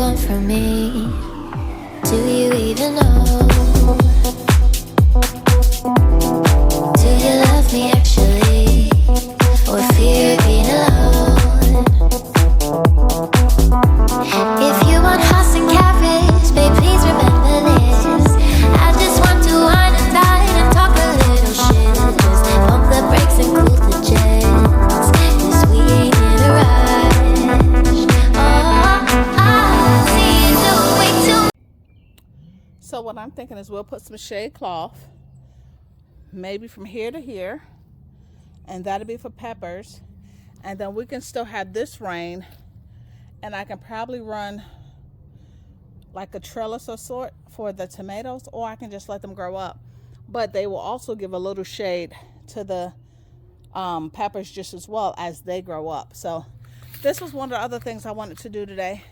want from me? Do you even know? Do you love me actually? Or fear being alone? If you want horse and carriage, babe, please remember this. I just want to wine and dine and talk a little shit. Just pump the brakes and cool the jets, 'cause we ain't in a rush. Oh, I see you do way too. So what I'm thinking is we'll put some shade cloth, maybe from here to here, and that'll be for peppers. And then we can still have this rain, and I can probably run like a trellis of sort for the tomatoes, or I can just let them grow up. But they will also give a little shade to the peppers just as well as they grow up. So this was one of the other things I wanted to do today,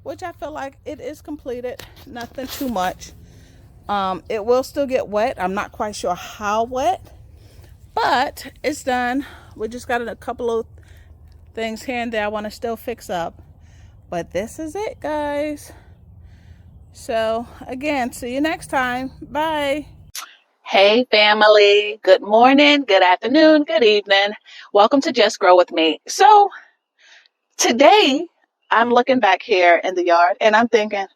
which I feel like it is completed. Nothing too much. It will still get wet. I'm not quite sure how wet, but it's done. We just got a couple of things here and there I want to still fix up. But this is it, guys. So again, see you next time. Bye. Hey family, good morning, good afternoon, good evening. Welcome to Just Grow With Me. So today I'm looking back here in the yard and I'm thinking,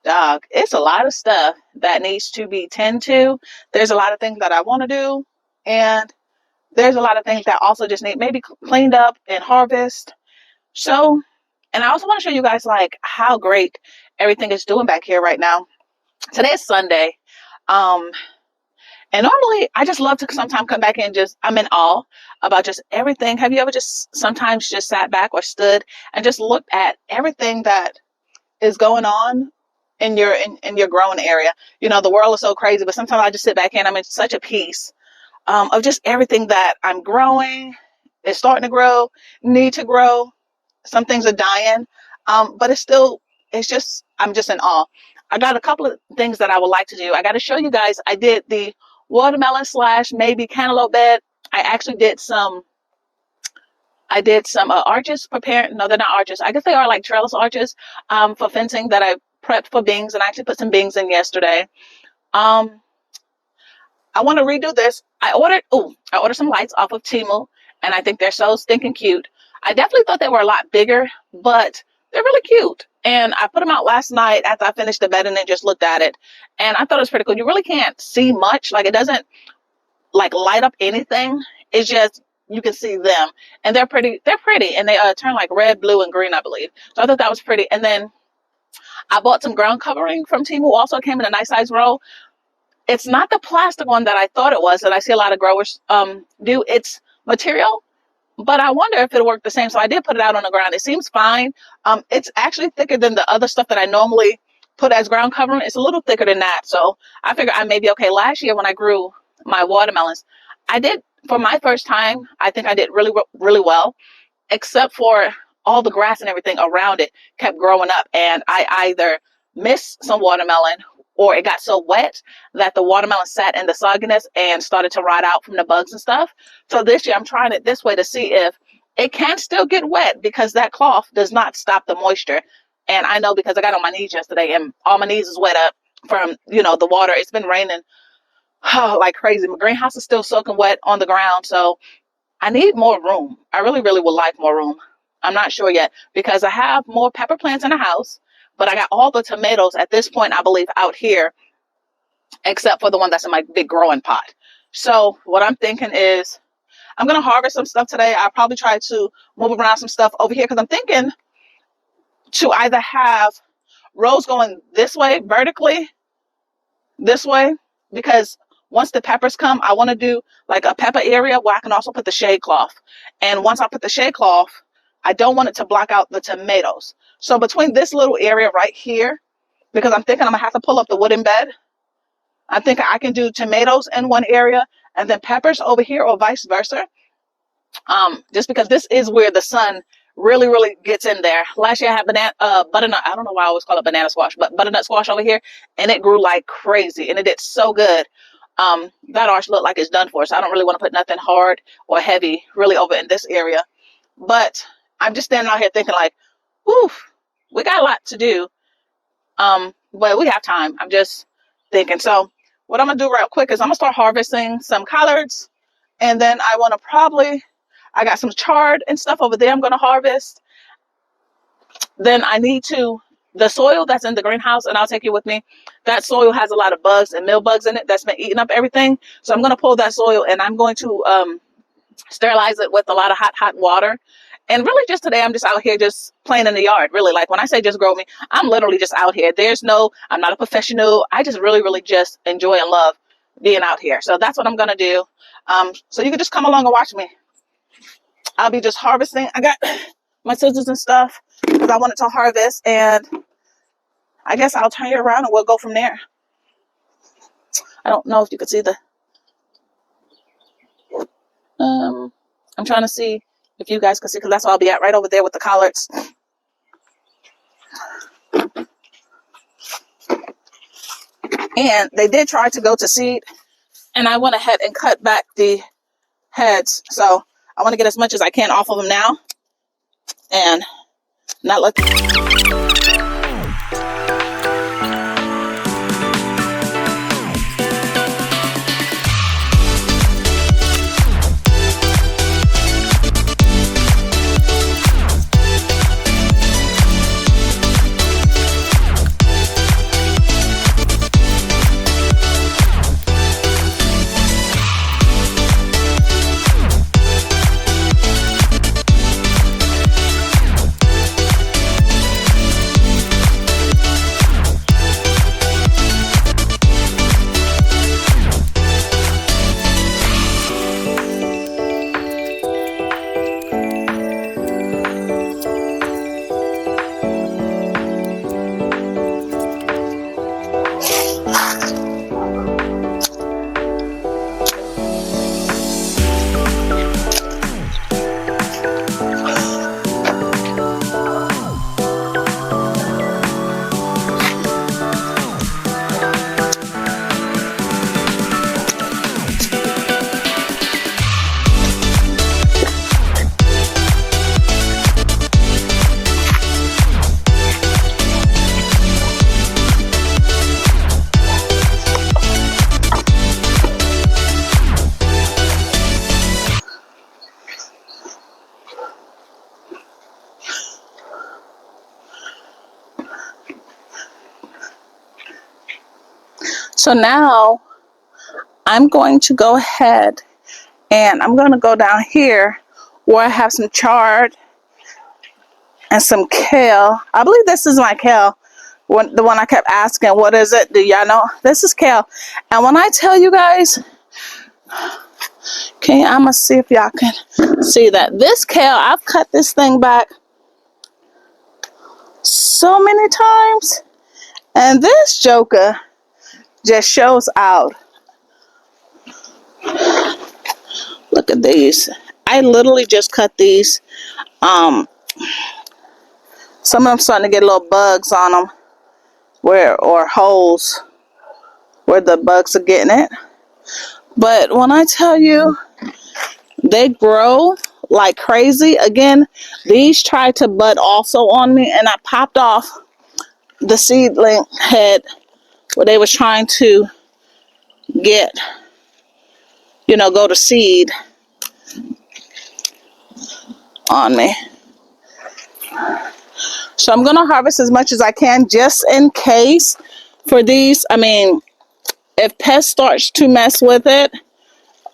dog, it's a lot of stuff that needs to be tended to. There's a lot of things that I want to do, and there's a lot of things that also just need maybe cleaned up and harvest. So, and I also want to show you guys like how great everything is doing back here right now. Today is Sunday. And normally I just love to sometimes come back and I'm in awe about just everything. Have you ever just sometimes just sat back or stood and just looked at everything that is going on in your growing area? You know, the world is so crazy, but sometimes I just sit back and I'm in such a peace of just everything that I'm growing. It's starting to grow, need to grow. Some things are dying, but I'm just in awe. I got a couple of things that I would like to do. I got to show you guys. I did the watermelon / maybe cantaloupe bed. I actually did some arches prepared. No, they're not arches. I guess they are like trellis arches for fencing that I prepped for beans, and I actually put some beans in yesterday. I want to redo this. I ordered some lights off of Temu, and I think they're so stinking cute. I definitely thought they were a lot bigger, but they're really cute. And I put them out last night after I finished the bed and then just looked at it. And I thought it was pretty cool. You really can't see much. Like, it doesn't like light up anything. It's just, you can see them. And they're pretty. They're pretty. And they turn like red, blue, and green, I believe. So I thought that was pretty. And then I bought some ground covering from Temu. Also came in a nice size roll. It's not the plastic one that I thought it was that I see a lot of growers do. It's material. But I wonder if it'll work the same. So I did put it out on the ground. It seems fine. It's actually thicker than the other stuff that I normally put as ground covering. It's a little thicker than that. So I figured I may be okay. Last year when I grew my watermelons, I did, for my first time, I think I did really, really well, except for all the grass and everything around it kept growing up. And I either missed some watermelon, or it got so wet that the watermelon sat in the sogginess and started to rot out from the bugs and stuff. So this year I'm trying it this way to see if it can still get wet, because that cloth does not stop the moisture. And I know because I got on my knees yesterday and all my knees is wet up from, the water. It's been raining like crazy. My greenhouse is still soaking wet on the ground. So I need more room. I really, really would like more room. I'm not sure yet, because I have more pepper plants in the house. But I got all the tomatoes at this point, I believe, out here, except for the one that's in my big growing pot. So what I'm thinking is I'm going to harvest some stuff today. I'll probably try to move around some stuff over here, because I'm thinking to either have rows going this way, vertically, this way, because once the peppers come, I want to do like a pepper area where I can also put the shade cloth. And once I put the shade cloth, I don't want it to block out the tomatoes. So between this little area right here, because I'm thinking I'm gonna have to pull up the wooden bed, I think I can do tomatoes in one area and then peppers over here, or vice versa. Just because this is where the sun really, really gets in there. Last year I had butternut. I don't know why I always call it banana squash, but butternut squash over here, and it grew like crazy, and it did so good. That arch looked like it's done for, so I don't really want to put nothing hard or heavy really over in this area. But I'm just standing out here thinking like, whew, we got a lot to do. But we have time. I'm just thinking. So what I'm gonna do real quick is I'm gonna start harvesting some collards, and then I want to I got some chard and stuff over there I'm gonna harvest. Then I need to the soil that's in the greenhouse, and I'll take it with me. That soil has a lot of bugs and meal bugs in it that's been eating up everything. So I'm gonna pull that soil and I'm going to sterilize it with a lot of hot water. And really just today, I'm just out here just playing in the yard. Really, like when I say just grow me, I'm literally just out here. I'm not a professional. I just really just enjoy and love being out here. So that's what I'm going to do. So you can just come along and watch me. I'll be just harvesting. I got my scissors and stuff because I wanted to harvest. And I guess I'll turn you around and we'll go from there. I don't know if you can see I'm trying to see if you guys can see, because that's where I'll be at, right over there with the collards. And they did try to go to seed, and I went ahead and cut back the heads. So I want to get as much as I can off of them now and not let So now I'm going to go ahead and I'm going to go down here where I have some chard and some kale. I believe this is my kale. The one I kept asking, what is it? Do y'all know? This is kale. And when I tell you guys, okay, I'm going to see if y'all can see that. This kale, I've cut this thing back so many times. And this joker just shows out. Look at these. I literally just cut these. Some of them starting to get little bugs on them, or holes where the bugs are getting it. But when I tell you, they grow like crazy. Again, these tried to bud also on me, and I popped off the seedling head where they was trying to get, go to seed on me. So I'm going to harvest as much as I can just in case for these. I mean, if pests starts to mess with it,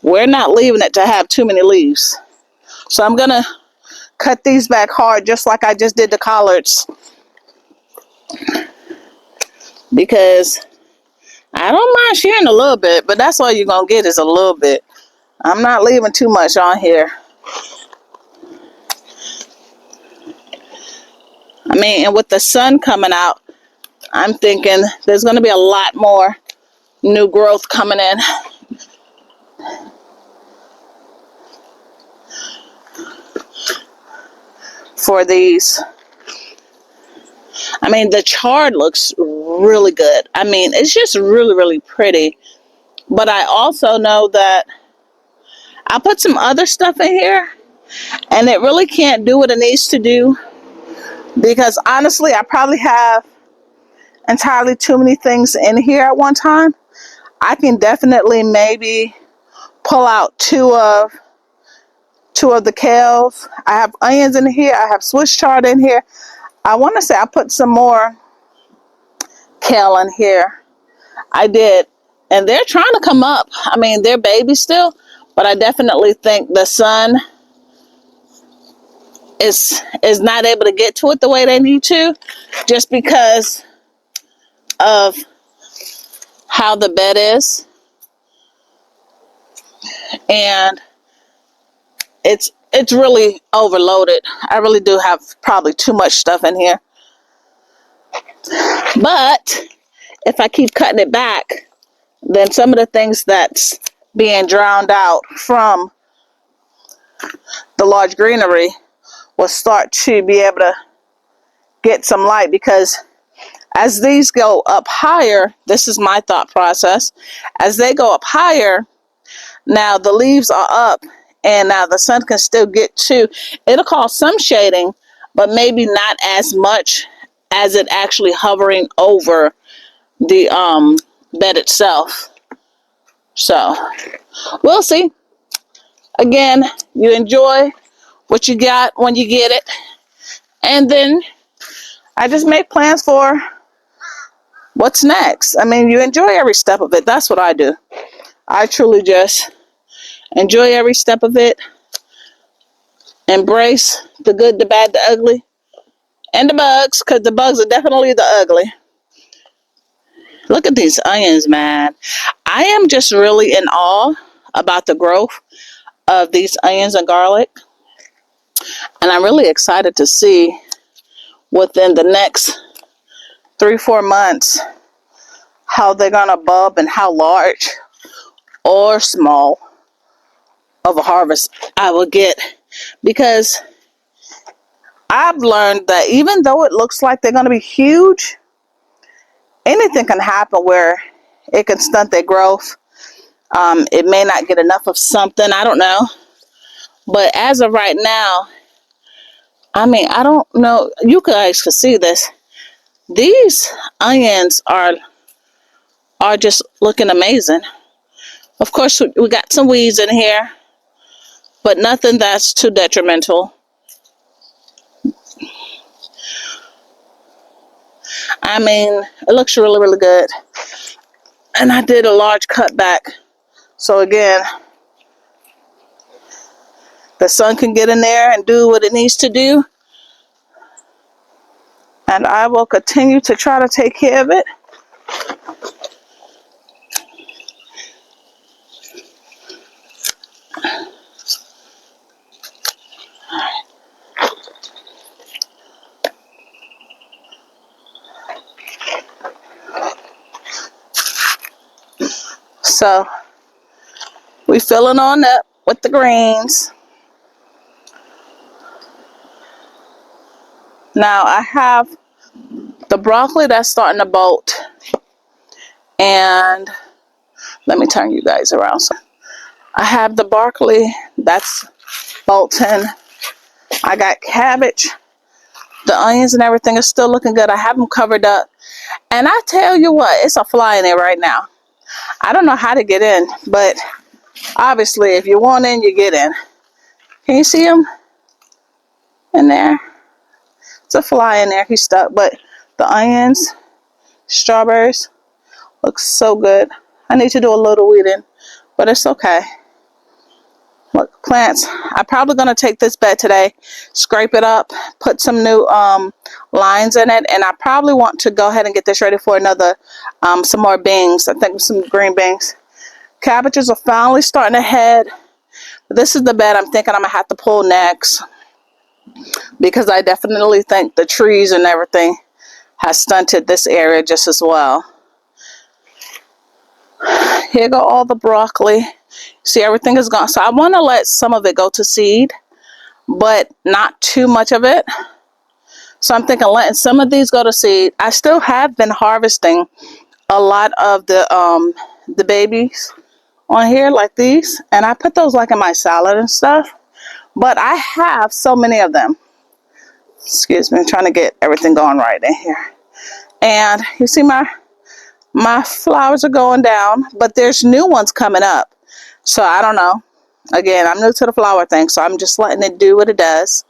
we're not leaving it to have too many leaves. So I'm going to cut these back hard just like I just did the collards. Because I don't mind sharing a little bit, but that's all you're going to get is a little bit. I'm not leaving too much on here. I mean, and with the sun coming out, I'm thinking there's going to be a lot more new growth coming in. For these. I mean, the chard looks really good. I mean, it's just really pretty. But I also know that I put some other stuff in here, and it really can't do what it needs to do because honestly, I probably have entirely too many things in here at one time. I can definitely maybe pull out two of the kales. I have onions in here. I have Swiss chard in here. I want to say I put some more kale in here. I did. And they're trying to come up. I mean, they're babies still, but I definitely think the sun is not able to get to it the way they need to, just because of how the bed is. And it's really overloaded. I really do have probably too much stuff in here. But if I keep cutting it back, then some of the things that's being drowned out from the large greenery will start to be able to get some light, because as these go up higher, this is my thought process, as they go up higher, now the leaves are up and now the sun can still get to, it'll cause some shading, but maybe not as much as it actually hovering over the bed itself. So we'll see. Again, you enjoy what you got when you get it, and then I just make plans for what's next. I mean, you enjoy every step of it. That's what I do. I truly just enjoy every step of it, embrace the good, the bad, the ugly, and the bugs, because the bugs are definitely the ugly. Look at these onions, man. I am just really in awe about the growth of these onions and garlic, and I'm really excited to see within the next 3-4 months how they're gonna bulb and how large or small of a harvest I will get, because I've learned that even though it looks like they're going to be huge, anything can happen where it can stunt their growth. It may not get enough of something, I don't know. But as of right now, I mean, I don't know, you guys can see this. These onions are just looking amazing. Of course, we got some weeds in here, but nothing that's too detrimental. I mean, it looks really, really good. And I did a large cutback. So again, the sun can get in there and do what it needs to do. And I will continue to try to take care of it. So we filling on up with the greens. Now I have the broccoli that's starting to bolt. And let me turn you guys around. So I have the broccoli that's bolting. I got cabbage. The onions and everything is still looking good. I have them covered up. And I tell you what, it's a fly in there right now. I don't know how to get in, but obviously if you want in, you get in. Can you see him in there? It's a fly in there. He's stuck. But the onions, strawberries, looks so good. I need to do a little weeding, but it's okay. Look, plants. I'm probably going to take this bed today, scrape it up, put some new lines in it, and I probably want to go ahead and get this ready for another, some more beans. I think some green beans. Cabbages are finally starting to head. This is the bed I'm thinking I'm going to have to pull next, because I definitely think the trees and everything has stunted this area just as well. Here go all the broccoli. See, everything is gone. So I want to let some of it go to seed, but not too much of it. So I'm thinking letting some of these go to seed. I still have been harvesting a lot of the babies on here like these, and I put those like in my salad and stuff. But I have so many of them Excuse me, I'm trying to get everything going right in here. And you see my flowers are going down, but there's new ones coming up. So I don't know. Again, I'm new to the flower thing, so I'm just letting it do what it does.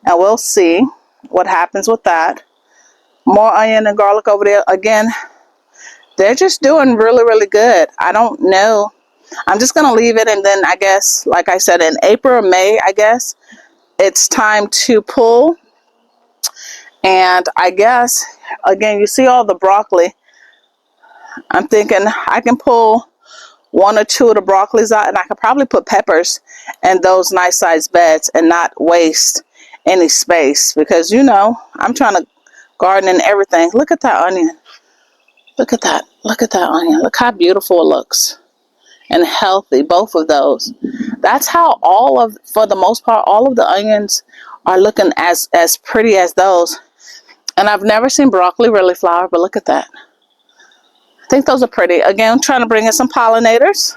And we'll see what happens with that. More onion and garlic over there. Again, they're just doing really, really good. I don't know. I'm just going to leave it, and then I guess, like I said, in April or May, I guess, it's time to pull. And I guess, again, you see all the broccoli. I'm thinking I can pull one or two of the broccolis out, and I could probably put peppers in those nice sized beds and not waste any space, because I'm trying to garden and everything. Look at that onion. Look at that. Look at that onion. Look how beautiful it looks and healthy, both of those. That's how for the most part, all of the onions are looking as pretty as those. And I've never seen broccoli really flower, but look at that. I think those are pretty. Again, I'm trying to bring in some pollinators.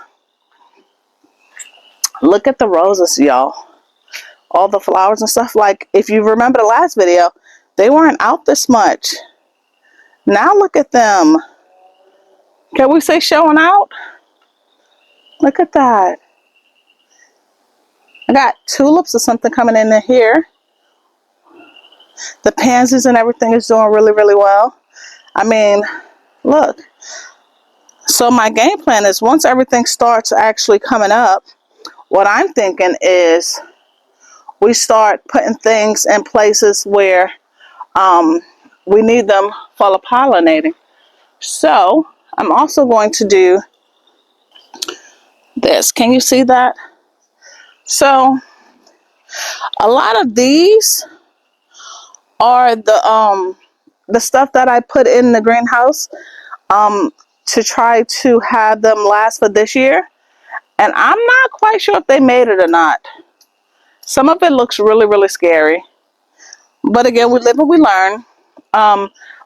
Look at the roses, y'all. All the flowers and stuff. Like, if you remember the last video, they weren't out this much. Now look at them. Can we say showing out? Look at that. I got tulips or something coming in here. The pansies and everything is doing really, really well. I mean, look. So my game plan is, once everything starts actually coming up, what I'm thinking is we start putting things in places where we need them for pollinating. So I'm also going to do this. Can you see that? So a lot of these are the stuff that I put in the greenhouse to try to have them last for this year. And I'm not quite sure if they made it or not. Some of it looks really, really scary. But again, we live and we learn.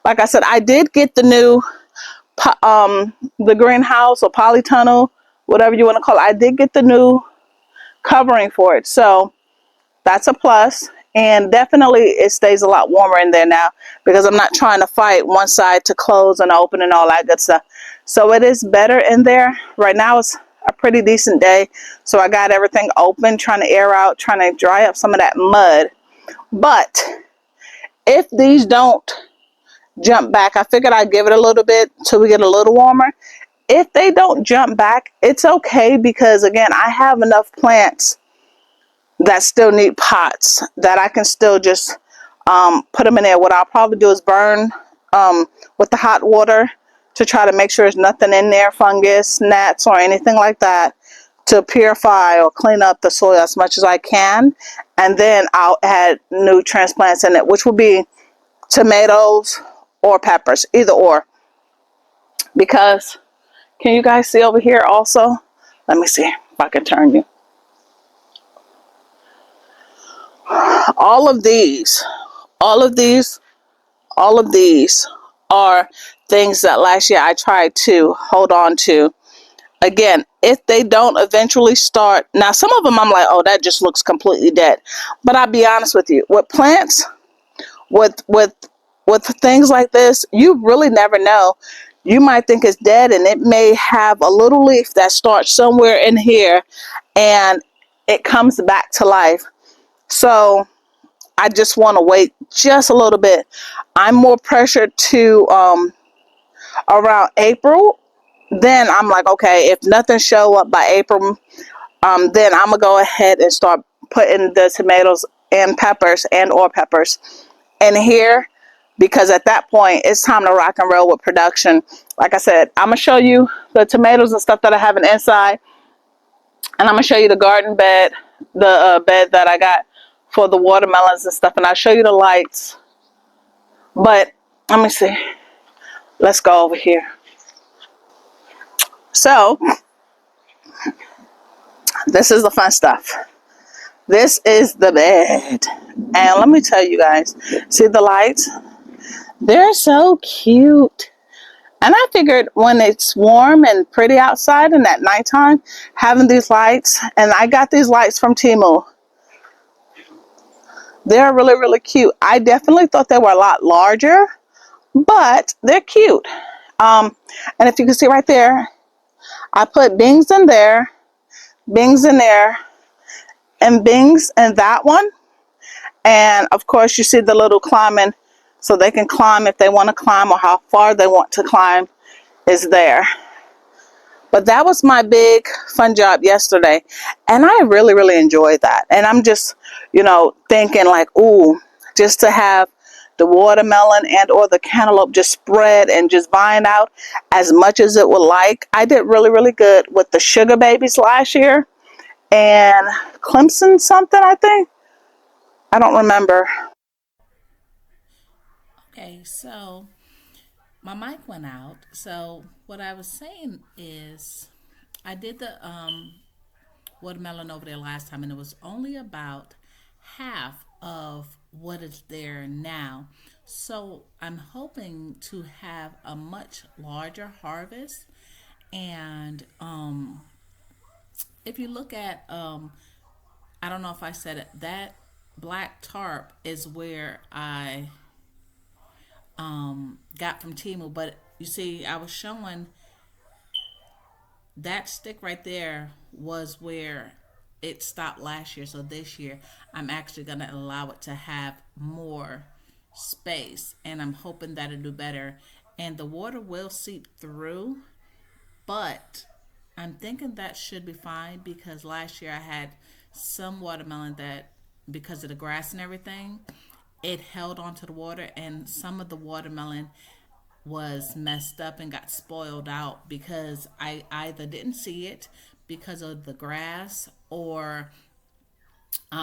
Like I said, I did get the new the greenhouse or polytunnel, whatever you want to call it. I did get the new covering for it. So that's a plus. And definitely it stays a lot warmer in there now, because I'm not trying to fight one side to close and open and all that good stuff. So it is better in there. Right now it's a pretty decent day. So I got everything open, trying to air out, trying to dry up some of that mud. But if these don't jump back, I figured I'd give it a little bit till we get a little warmer. If they don't jump back, it's okay, because again, I have enough plants that still need pots that I can still just put them in there. What I'll probably do is burn with the hot water to try to make sure there's nothing in there, fungus, gnats, or anything like that, to purify or clean up the soil as much as I can. And then I'll add new transplants in it, which will be tomatoes or peppers, either or. Because, can you guys see over here also? Let me see if I can turn you. All of these are things that last year I tried to hold on to. Again, if they don't eventually start, now some of them I'm like, oh, that just looks completely dead. But I'll be honest with you, with plants, with things like this, you really never know. You might think it's dead, and it may have a little leaf that starts somewhere in here and it comes back to life. So I just want to wait just a little bit. I'm more pressured to around April. Then I'm like, okay, if nothing show up by April, then I'm gonna go ahead and start putting the tomatoes and peppers in here, because at that point it's time to rock and roll with production. Like I said, I'm gonna show you the tomatoes and stuff that I have inside, and I'm gonna show you the garden bed, the bed that I got for the watermelons and stuff, and I'll show you the lights. But let me see. Let's go over here. So this is the fun stuff. This is the bed. And let me tell you guys, see the lights? They're so cute. And I figured when it's warm and pretty outside and at nighttime, having these lights, and I got these lights from Temu. They're really, really cute. I definitely thought they were a lot larger, but they're cute. Um, and if you can see right there, I put bings in there, bings in there, and bings in that one. And of course, you see the little climbing, so they can climb if they want to climb or how far they want to climb is there. But that was my big fun job yesterday. And I really, really enjoyed that. And I'm just, thinking like, ooh, just to have the watermelon and or the cantaloupe just spread and just vine out as much as it would like. I did really, really good with the sugar babies last year and Clemson something, I think. I don't remember. Okay, so my mic went out. So what I was saying is I did the watermelon over there last time, and it was only about half of what is there now. So I'm hoping to have a much larger harvest. And if you look at, I don't know if I said it, that black tarp is where I got from Timu. But you see, I was showing that stick right there was where it stopped last year. So this year, I'm actually going to allow it to have more space, and I'm hoping that it'll do better. And the water will seep through, but I'm thinking that should be fine because last year I had some watermelon that, because of the grass and everything, it held onto the water, and some of the watermelon was messed up and got spoiled out because I either didn't see it because of the grass, or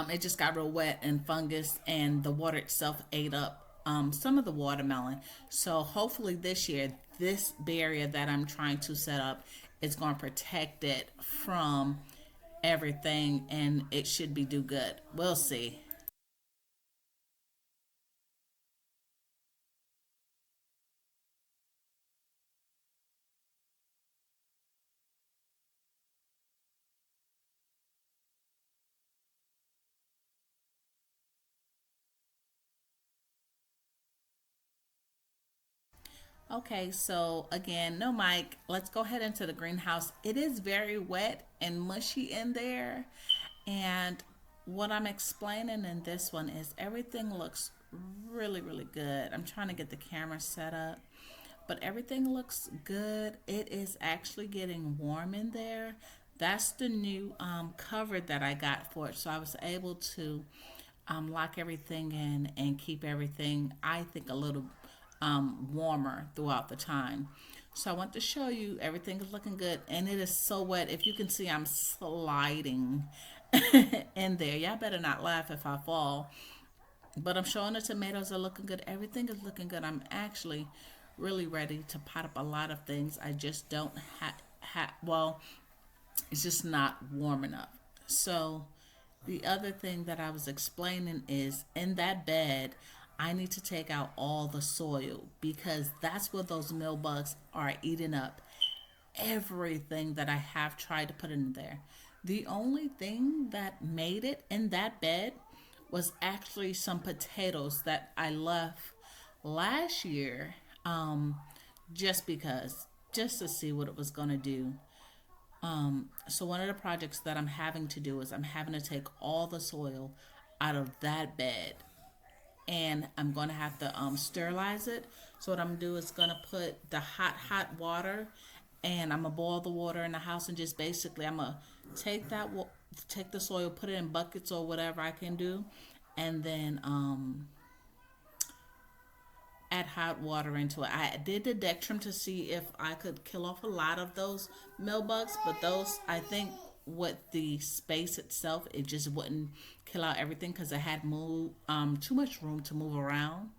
it just got real wet and fungus, and the water itself ate up some of the watermelon. So hopefully this year, this barrier that I'm trying to set up is going to protect it from everything, and it should be do good. We'll see. Okay, so again, no mic. Let's go ahead into the greenhouse. It is very wet and mushy in there. And what I'm explaining in this one is everything looks really, really good. I'm trying to get the camera set up, but everything looks good. It is actually getting warm in there. That's the new cover that I got for it. So I was able to lock everything in and keep everything, I think, a little warmer throughout the time. So I want to show you everything is looking good, and it is so wet. If you can see, I'm sliding in there. Y'all better not laugh if I fall. But I'm showing the tomatoes are looking good. Everything is looking good. I'm actually really ready to pot up a lot of things. I just don't well, it's just not warm enough. So the other thing that I was explaining is in that bed, I need to take out all the soil because that's where those meal bugs are eating up everything that I have tried to put in there. The only thing that made it in that bed was actually some potatoes that I left last year, just because, just to see what it was going to do. So one of the projects that I'm having to do is I'm having to take all the soil out of that bed, and I'm going to have to sterilize it. So what I'm gonna do is gonna put the hot water, and I'm gonna boil the water in the house, and just basically I'm gonna take take the soil, put it in buckets or whatever I can do, and then add hot water into it. I did the Dectrim to see if I could kill off a lot of those meal bugs, but those, I think, with the space itself, it just wouldn't kill out everything because it had too much room to move around.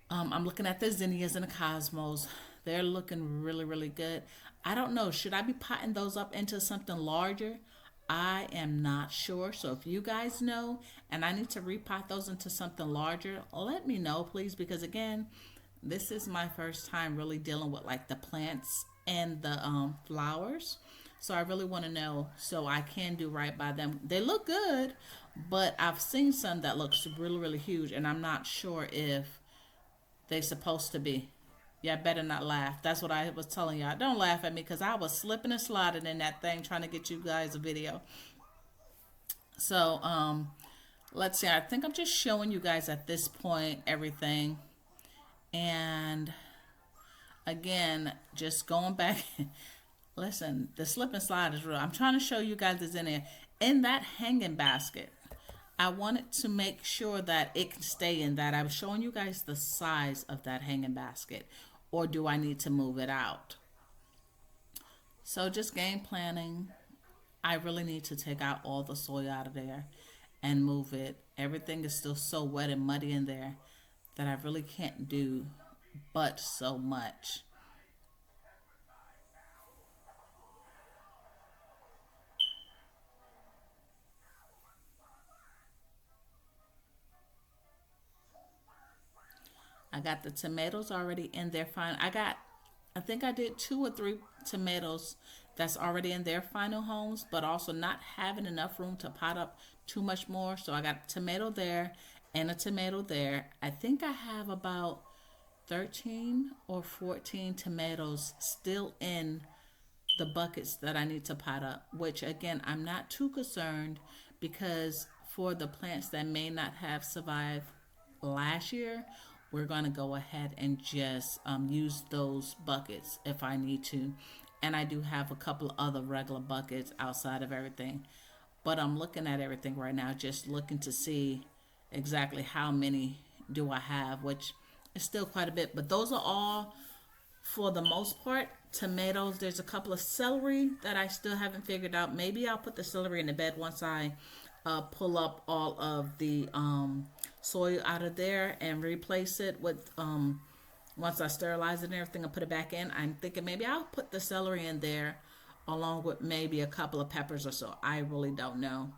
I'm looking at the zinnias and the cosmos. They're looking really, really good. I don't know. Should I be potting those up into something larger? I am not sure. So if you guys know and I need to repot those into something larger, let me know, please. Because again, this is my first time really dealing with like the plants and the flowers. So I really want to know so I can do right by them. They look good, but I've seen some that looks really, really huge, and I'm not sure if they supposed to be. Yeah, better not laugh. That's what I was telling y'all. Don't laugh at me because I was slipping and sliding in that thing trying to get you guys a video. So, let's see. I think I'm just showing you guys at this point everything. And again, just going back. Listen, the slip and slide is real. I'm trying to show you guys this in there. In that hanging basket, I wanted to make sure that it can stay in that. I was showing you guys the size of that hanging basket. Or do I need to move it out? So just game planning. I really need to take out all the soil out of there and move it. Everything is still so wet and muddy in there that I really can't do but so much. I got the tomatoes already in there fine. I think I did 2 or 3 tomatoes that's already in their final homes, but also not having enough room to pot up too much more. So I got a tomato there and a tomato there. I think I have about 13 or 14 tomatoes still in the buckets that I need to pot up, which again, I'm not too concerned because for the plants that may not have survived last year, we're going to go ahead and just use those buckets if I need to. And I do have a couple of other regular buckets outside of everything. But I'm looking at everything right now, just looking to see exactly how many do I have, which is still quite a bit. But those are all, for the most part, tomatoes. There's a couple of celery that I still haven't figured out. Maybe I'll put the celery in the bed once I pull up all of the soil out of there and replace it with once I sterilize it and everything and put it back in. I'm thinking maybe I'll put the celery in there along with maybe a couple of peppers or so. I really don't know,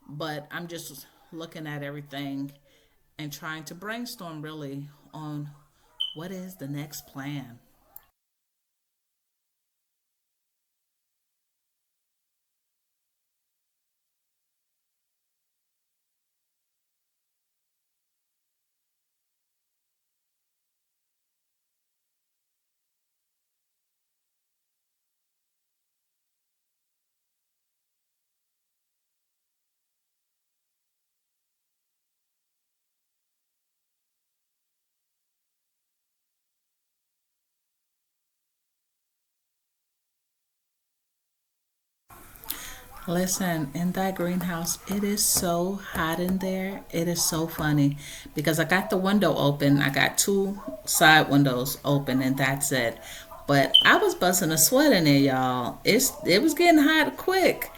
but I'm just looking at everything and trying to brainstorm really on what is the next plan. Listen, in that greenhouse, it is so hot in there. It is so funny because I got the window open. I got 2 side windows open, and that's it. But I was busting a sweat in there, y'all. It was getting hot quick,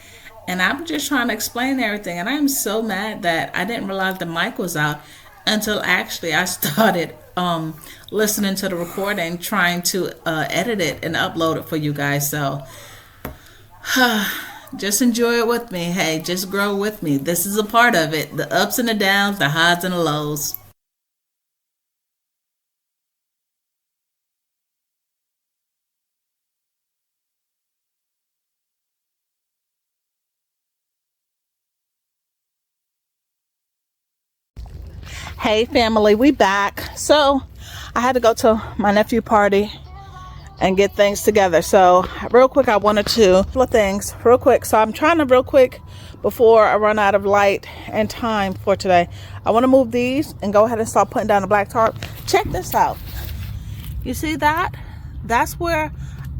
and I'm just trying to explain everything. And I'm so mad that I didn't realize the mic was out until actually I started listening to the recording, trying to edit it and upload it for you guys. So. Just enjoy it with me. Hey, just grow with me. This is a part of it. The ups and the downs, the highs and the lows. Hey family, we back. So I had to go to my nephew party and get things together. So real quick, I wanted to couple of things real quick. So I'm trying to real quick before I run out of light and time for today. I want to move these and go ahead and start putting down the black tarp. Check this out. You see that? That's where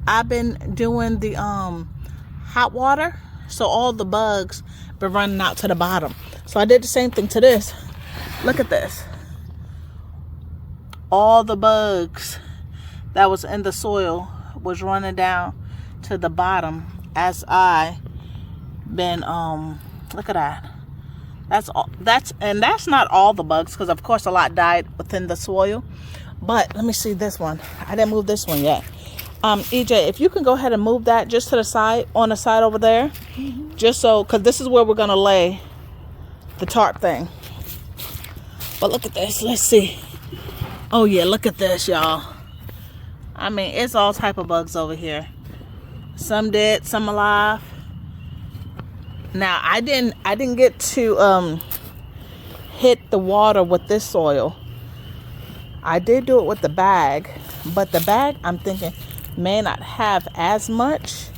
I've been doing the hot water. So all the bugs been running out to the bottom. So I did the same thing to this. Look at this. All the bugs that was in the soil was running down to the bottom as I been look at that. That's not all the bugs, because of course a lot died within the soil. But let me see this one. I didn't move this one yet. EJ, if you can go ahead and move that just to the side, on the side over there, just so, because this is where we're gonna lay the tarp thing. But look at this. Let's see. Oh yeah, look at this, y'all. I mean, it's all type of bugs over here. Some dead, some alive. Now I didn't get to hit the water with this soil. I did do it with the bag, but the bag I'm thinking may not have as much,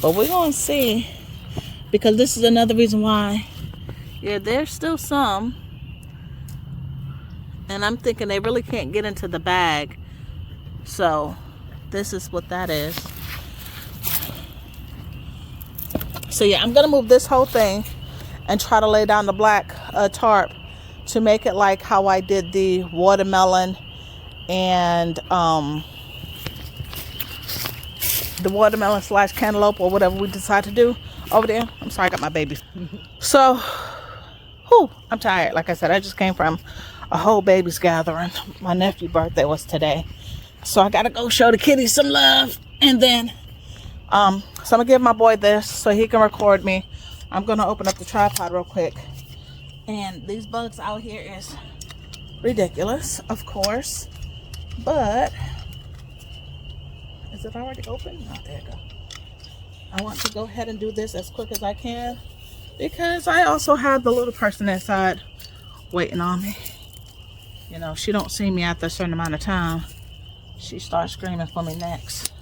but we're gonna see, because this is another reason why. Yeah, there's still some, and I'm thinking they really can't get into the bag, so this is what that is. So yeah, I'm gonna move this whole thing and try to lay down the black tarp to make it like how I did the watermelon and the watermelon / cantaloupe, or whatever we decide to do over there. I'm sorry, I got my baby. So, I'm tired. Like I said, I just came from a whole babies gathering. My nephew's birthday was today, so I gotta go show the kitties some love. And then so I'm gonna give my boy this so he can record me. I'm gonna open up the tripod real quick. And these bugs out here is ridiculous, of course, but is it already open? Oh, there you go. I want to go ahead and do this as quick as I can, because I also have the little person inside waiting on me. You know, she don't see me after a certain amount of time, she starts screaming for me next.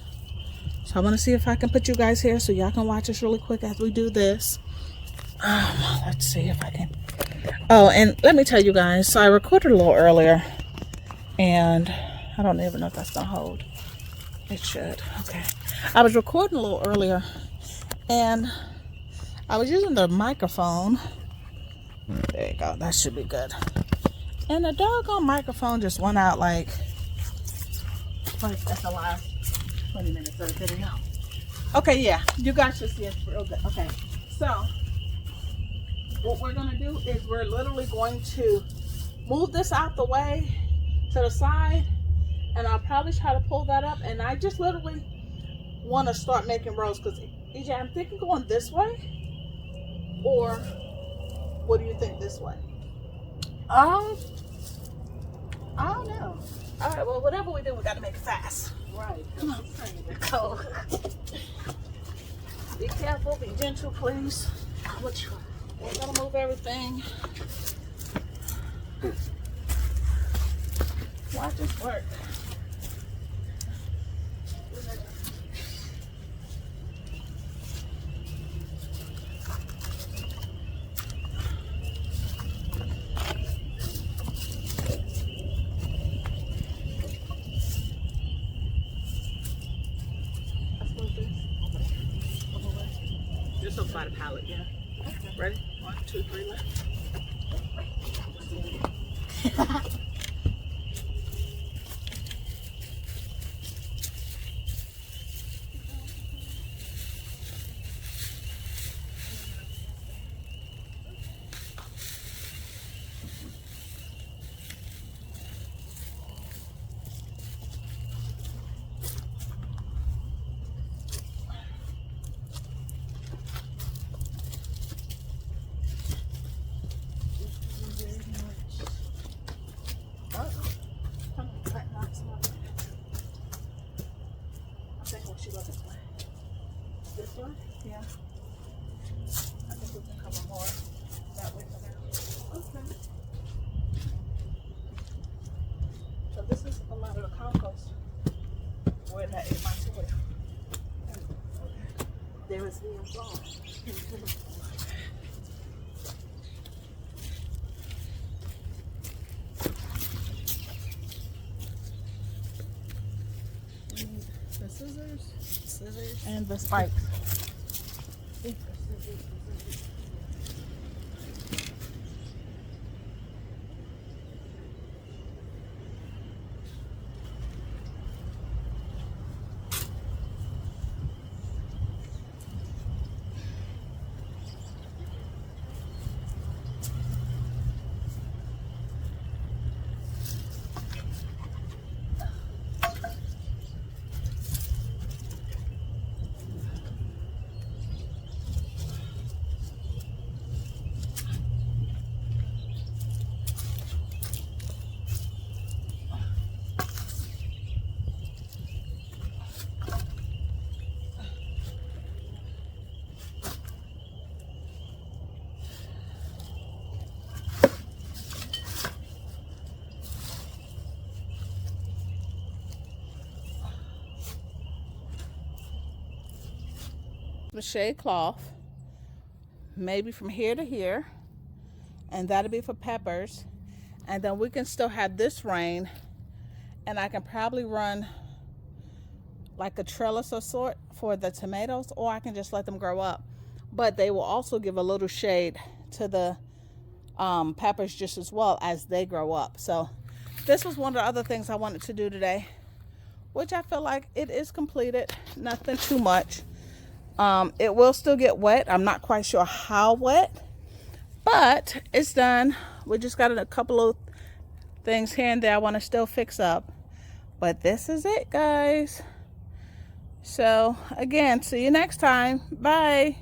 So I want to see if I can put you guys here so y'all can watch us really quick as we do this. Let's see if I can. Oh, and let me tell you guys, so I recorded a little earlier, and I don't even know if that's gonna hold. It should. Okay. I was recording a little earlier, and I was using the microphone. There you go. That should be good. And the doggone microphone just went out like at the last 20 minutes of the video. Okay, yeah. You guys should see it real good. Okay. So what we're going to do is we're literally going to move this out the way to the side, and I'll probably try to pull that up, and I just literally want to start making rows, because EJ, I'm thinking going this way, or what do you think, this way? I don't know. All right, well, whatever we do, we got to make it fast. Right. Come on. Go. Be careful, be gentle, please. We're gonna move everything. Watch this work. Just over by the pallet, yeah. Okay. Ready? 1, 2, 3, left. This one? Yeah. I think we can cover more that way for now. Okay. So this is a lot of the compost where that is my soil. Okay. There is the floor. The scissors, and the spikes. some shade cloth, maybe from here to here, and that'll be for peppers. And then we can still have this rain, and I can probably run like a trellis of sort for the tomatoes, or I can just let them grow up. But they will also give a little shade to the peppers just as well as they grow up. So this was one of the other things I wanted to do today, which I feel like it is completed. Nothing too much. It will still get wet. I'm not quite sure how wet, but it's done. We just got a couple of things here and there I want to still fix up. But this is it, guys. So again, see you next time. Bye.